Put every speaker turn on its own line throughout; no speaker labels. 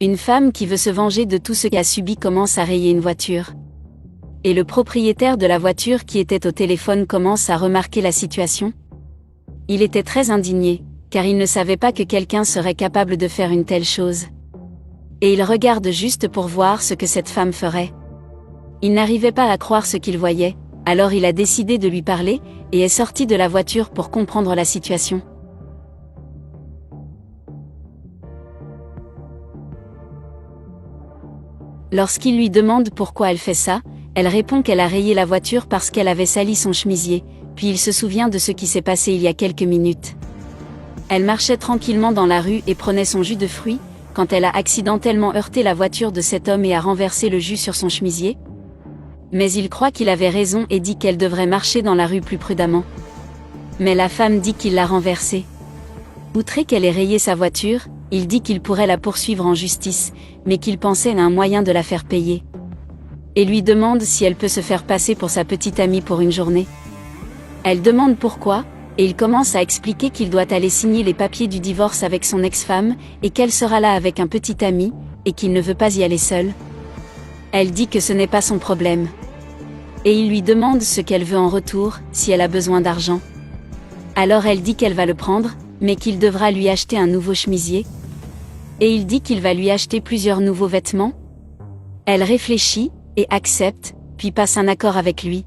Une femme qui veut se venger de tout ce qu'a subi commence à rayer une voiture. Et le propriétaire de la voiture qui était au téléphone commence à remarquer la situation. Il était très indigné, car il ne savait pas que quelqu'un serait capable de faire une telle chose. Et il regarde juste pour voir ce que cette femme ferait. Il n'arrivait pas à croire ce qu'il voyait, alors il a décidé de lui parler, et est sorti de la voiture pour comprendre la situation. Lorsqu'il lui demande pourquoi elle fait ça, elle répond qu'elle a rayé la voiture parce qu'elle avait sali son chemisier, puis il se souvient de ce qui s'est passé il y a quelques minutes. Elle marchait tranquillement dans la rue et prenait son jus de fruits, quand elle a accidentellement heurté la voiture de cet homme et a renversé le jus sur son chemisier. Mais il croit qu'il avait raison et dit qu'elle devrait marcher dans la rue plus prudemment. Mais la femme dit qu'il l'a renversée. Outré qu'elle ait rayé sa voiture, il dit qu'il pourrait la poursuivre en justice, mais qu'il pensait à un moyen de la faire payer. Et lui demande si elle peut se faire passer pour sa petite amie pour une journée. Elle demande pourquoi, et il commence à expliquer qu'il doit aller signer les papiers du divorce avec son ex-femme, et qu'elle sera là avec un petit ami, et qu'il ne veut pas y aller seul. Elle dit que ce n'est pas son problème. Et il lui demande ce qu'elle veut en retour, si elle a besoin d'argent. Alors elle dit qu'elle va le prendre, mais qu'il devra lui acheter un nouveau chemisier. Et il dit qu'il va lui acheter plusieurs nouveaux vêtements. Elle réfléchit, et accepte, puis passe un accord avec lui.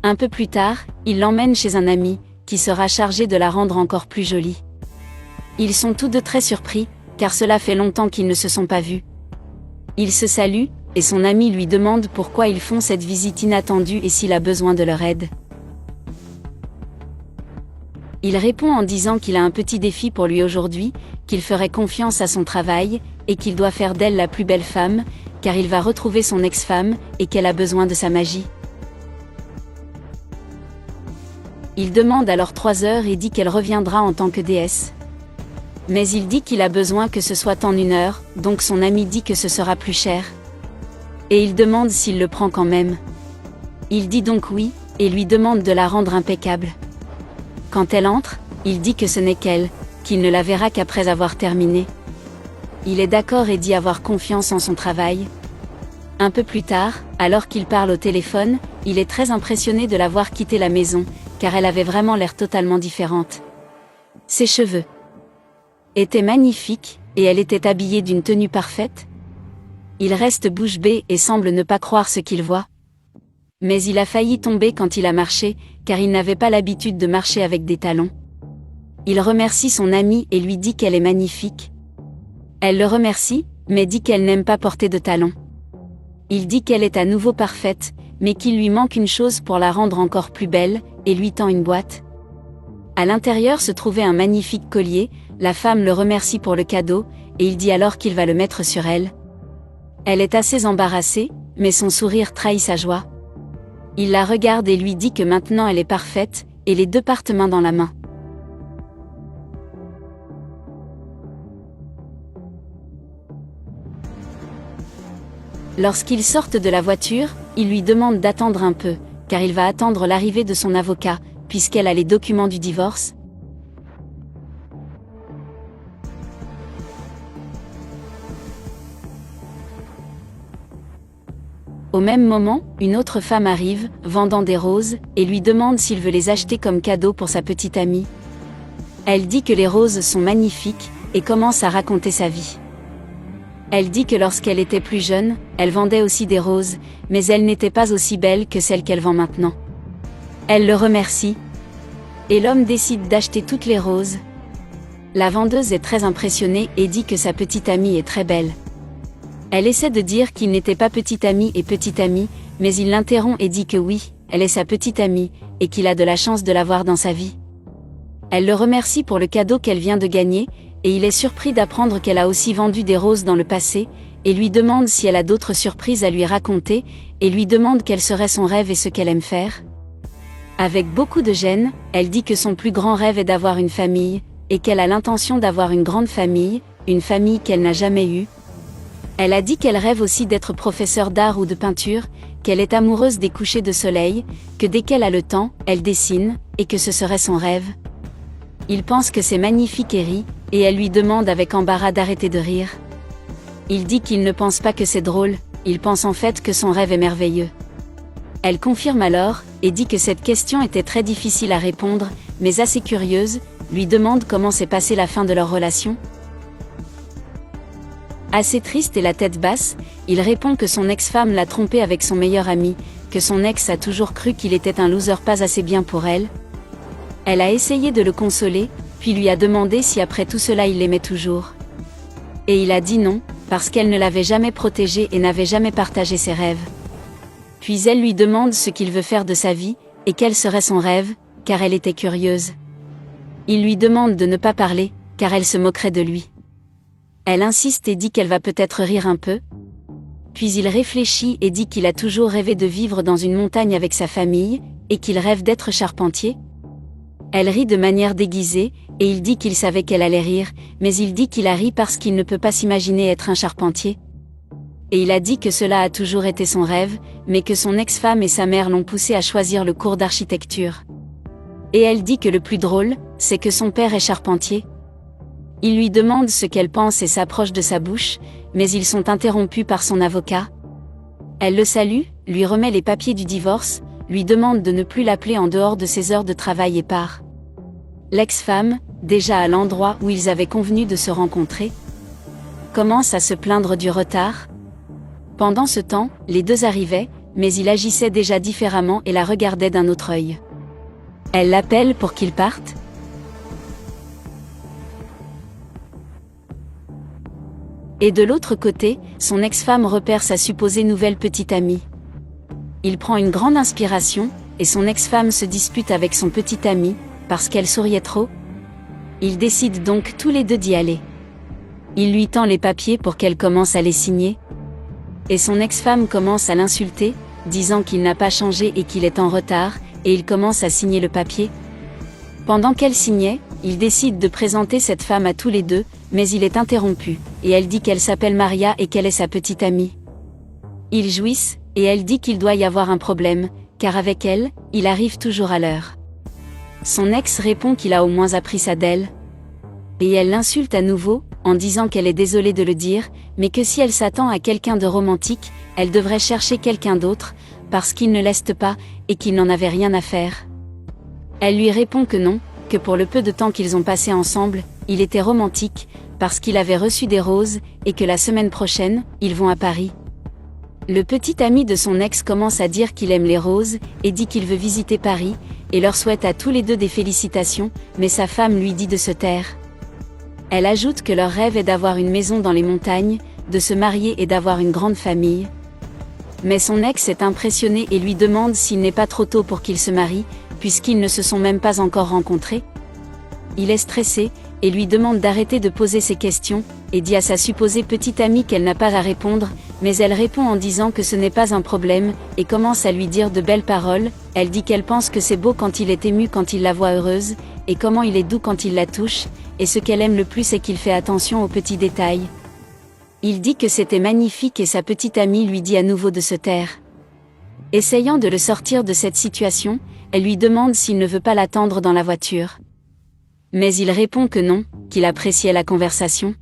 Un peu plus tard, il l'emmène chez un ami, qui sera chargé de la rendre encore plus jolie. Ils sont tous deux très surpris, car cela fait longtemps qu'ils ne se sont pas vus. Ils se saluent, et son ami lui demande pourquoi ils font cette visite inattendue et s'il a besoin de leur aide. Il répond en disant qu'il a un petit défi pour lui aujourd'hui, qu'il ferait confiance à son travail, et qu'il doit faire d'elle la plus belle femme, car il va retrouver son ex-femme, et qu'elle a besoin de sa magie. Il demande alors 3 heures et dit qu'elle reviendra en tant que déesse. Mais il dit qu'il a besoin que ce soit en 1 heure, donc son ami dit que ce sera plus cher. Et il demande s'il le prend quand même. Il dit donc oui, et lui demande de la rendre impeccable. Quand elle entre, il dit que ce n'est qu'elle, qu'il ne la verra qu'après avoir terminé. Il est d'accord et dit avoir confiance en son travail. Un peu plus tard, alors qu'il parle au téléphone, il est très impressionné de la voir quitter la maison, car elle avait vraiment l'air totalement différente. Ses cheveux étaient magnifiques, et elle était habillée d'une tenue parfaite. Il reste bouche bée et semble ne pas croire ce qu'il voit. Mais il a failli tomber quand il a marché, car il n'avait pas l'habitude de marcher avec des talons. Il remercie son amie et lui dit qu'elle est magnifique. Elle le remercie, mais dit qu'elle n'aime pas porter de talons. Il dit qu'elle est à nouveau parfaite, mais qu'il lui manque une chose pour la rendre encore plus belle, et lui tend une boîte. À l'intérieur se trouvait un magnifique collier, la femme le remercie pour le cadeau, et il dit alors qu'il va le mettre sur elle. Elle est assez embarrassée, mais son sourire trahit sa joie. Il la regarde et lui dit que maintenant elle est parfaite, et les deux partent main dans la main. Lorsqu'ils sortent de la voiture, il lui demande d'attendre un peu, car il va attendre l'arrivée de son avocat, puisqu'elle a les documents du divorce. Au même moment, une autre femme arrive, vendant des roses, et lui demande s'il veut les acheter comme cadeau pour sa petite amie. Elle dit que les roses sont magnifiques, et commence à raconter sa vie. Elle dit que lorsqu'elle était plus jeune, elle vendait aussi des roses, mais elles n'étaient pas aussi belles que celles qu'elle vend maintenant. Elle le remercie. Et l'homme décide d'acheter toutes les roses. La vendeuse est très impressionnée et dit que sa petite amie est très belle. Elle essaie de dire qu'il n'était pas petite amie et petite amie, mais il l'interrompt et dit que oui, elle est sa petite amie, et qu'il a de la chance de l'avoir dans sa vie. Elle le remercie pour le cadeau qu'elle vient de gagner, et il est surpris d'apprendre qu'elle a aussi vendu des roses dans le passé, et lui demande si elle a d'autres surprises à lui raconter, et lui demande quel serait son rêve et ce qu'elle aime faire. Avec beaucoup de gêne, elle dit que son plus grand rêve est d'avoir une famille, et qu'elle a l'intention d'avoir une grande famille, une famille qu'elle n'a jamais eue. Elle a dit qu'elle rêve aussi d'être professeure d'art ou de peinture, qu'elle est amoureuse des couchers de soleil, que dès qu'elle a le temps, elle dessine, et que ce serait son rêve. Il pense que c'est magnifique et rit, et elle lui demande avec embarras d'arrêter de rire. Il dit qu'il ne pense pas que c'est drôle, il pense en fait que son rêve est merveilleux. Elle confirme alors, et dit que cette question était très difficile à répondre, mais assez curieuse, lui demande comment s'est passée la fin de leur relation. Assez triste et la tête basse, il répond que son ex-femme l'a trompé avec son meilleur ami, que son ex a toujours cru qu'il était un loser pas assez bien pour elle. Elle a essayé de le consoler, puis lui a demandé si après tout cela il l'aimait toujours. Et il a dit non, parce qu'elle ne l'avait jamais protégé et n'avait jamais partagé ses rêves. Puis elle lui demande ce qu'il veut faire de sa vie, et quel serait son rêve, car elle était curieuse. Il lui demande de ne pas parler, car elle se moquerait de lui. Elle insiste et dit qu'elle va peut-être rire un peu. Puis il réfléchit et dit qu'il a toujours rêvé de vivre dans une montagne avec sa famille, et qu'il rêve d'être charpentier. Elle rit de manière déguisée, et il dit qu'il savait qu'elle allait rire, mais il dit qu'il a ri parce qu'il ne peut pas s'imaginer être un charpentier. Et il a dit que cela a toujours été son rêve, mais que son ex-femme et sa mère l'ont poussé à choisir le cours d'architecture. Et elle dit que le plus drôle, c'est que son père est charpentier. Il lui demande ce qu'elle pense et s'approche de sa bouche, mais ils sont interrompus par son avocat. Elle le salue, lui remet les papiers du divorce, lui demande de ne plus l'appeler en dehors de ses heures de travail et part. L'ex-femme, déjà à l'endroit où ils avaient convenu de se rencontrer, commence à se plaindre du retard. Pendant ce temps, les deux arrivaient, mais il agissait déjà différemment et la regardait d'un autre œil. Elle l'appelle pour qu'il parte. Et de l'autre côté, son ex-femme repère sa supposée nouvelle petite amie. Il prend une grande inspiration, et son ex-femme se dispute avec son petit ami, parce qu'elle souriait trop. Ils décident donc tous les deux d'y aller. Il lui tend les papiers pour qu'elle commence à les signer. Et son ex-femme commence à l'insulter, disant qu'il n'a pas changé et qu'il est en retard, et il commence à signer le papier. Pendant qu'elle signait, il décide de présenter cette femme à tous les deux, mais il est interrompu, et elle dit qu'elle s'appelle Maria et qu'elle est sa petite amie. Ils jouissent, et elle dit qu'il doit y avoir un problème, car avec elle, il arrive toujours à l'heure. Son ex répond qu'il a au moins appris ça d'elle. Et elle l'insulte à nouveau, en disant qu'elle est désolée de le dire, mais que si elle s'attend à quelqu'un de romantique, elle devrait chercher quelqu'un d'autre, parce qu'il ne l'est pas, et qu'il n'en avait rien à faire. Elle lui répond que non, que pour le peu de temps qu'ils ont passé ensemble, il était romantique, parce qu'il avait reçu des roses, et que la semaine prochaine, ils vont à Paris. Le petit ami de son ex commence à dire qu'il aime les roses, et dit qu'il veut visiter Paris, et leur souhaite à tous les deux des félicitations, mais sa femme lui dit de se taire. Elle ajoute que leur rêve est d'avoir une maison dans les montagnes, de se marier et d'avoir une grande famille. Mais son ex est impressionné et lui demande s'il n'est pas trop tôt pour qu'ils se marient, puisqu'ils ne se sont même pas encore rencontrés. Il est stressé, et lui demande d'arrêter de poser ses questions, et dit à sa supposée petite amie qu'elle n'a pas à répondre, mais elle répond en disant que ce n'est pas un problème, et commence à lui dire de belles paroles. Elle dit qu'elle pense que c'est beau quand il est ému quand il la voit heureuse, et comment il est doux quand il la touche, et ce qu'elle aime le plus c'est qu'il fait attention aux petits détails. Il dit que c'était magnifique et sa petite amie lui dit à nouveau de se taire. Essayant de le sortir de cette situation, elle lui demande s'il ne veut pas l'attendre dans la voiture. Mais il répond que non, qu'il appréciait la conversation.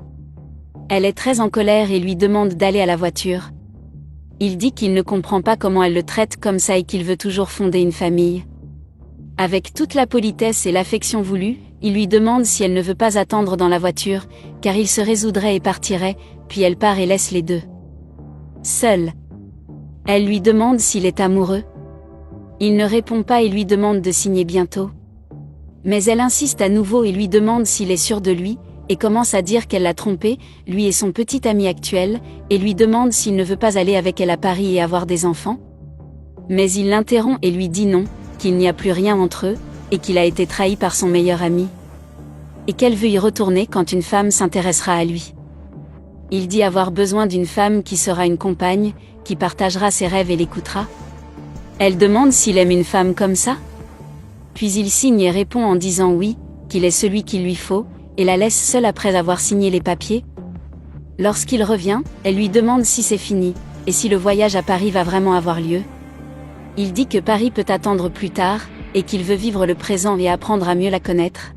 Elle est très en colère et lui demande d'aller à la voiture. Il dit qu'il ne comprend pas comment elle le traite comme ça et qu'il veut toujours fonder une famille. Avec toute la politesse et l'affection voulue, il lui demande si elle ne veut pas attendre dans la voiture, car il se résoudrait et partirait, puis elle part et laisse les deux seuls. Elle lui demande s'il est amoureux. Il ne répond pas et lui demande de signer bientôt. Mais elle insiste à nouveau et lui demande s'il est sûr de lui, et commence à dire qu'elle l'a trompé, lui et son petit ami actuel, et lui demande s'il ne veut pas aller avec elle à Paris et avoir des enfants. Mais il l'interrompt et lui dit non, qu'il n'y a plus rien entre eux, et qu'il a été trahi par son meilleur ami. Et qu'elle veut y retourner quand une femme s'intéressera à lui. Il dit avoir besoin d'une femme qui sera une compagne, qui partagera ses rêves et l'écoutera. Elle demande s'il aime une femme comme ça. Puis il signe et répond en disant oui, qu'il est celui qu'il lui faut, et la laisse seule après avoir signé les papiers. Lorsqu'il revient, elle lui demande si c'est fini, et si le voyage à Paris va vraiment avoir lieu. Il dit que Paris peut attendre plus tard, et qu'il veut vivre le présent et apprendre à mieux la connaître.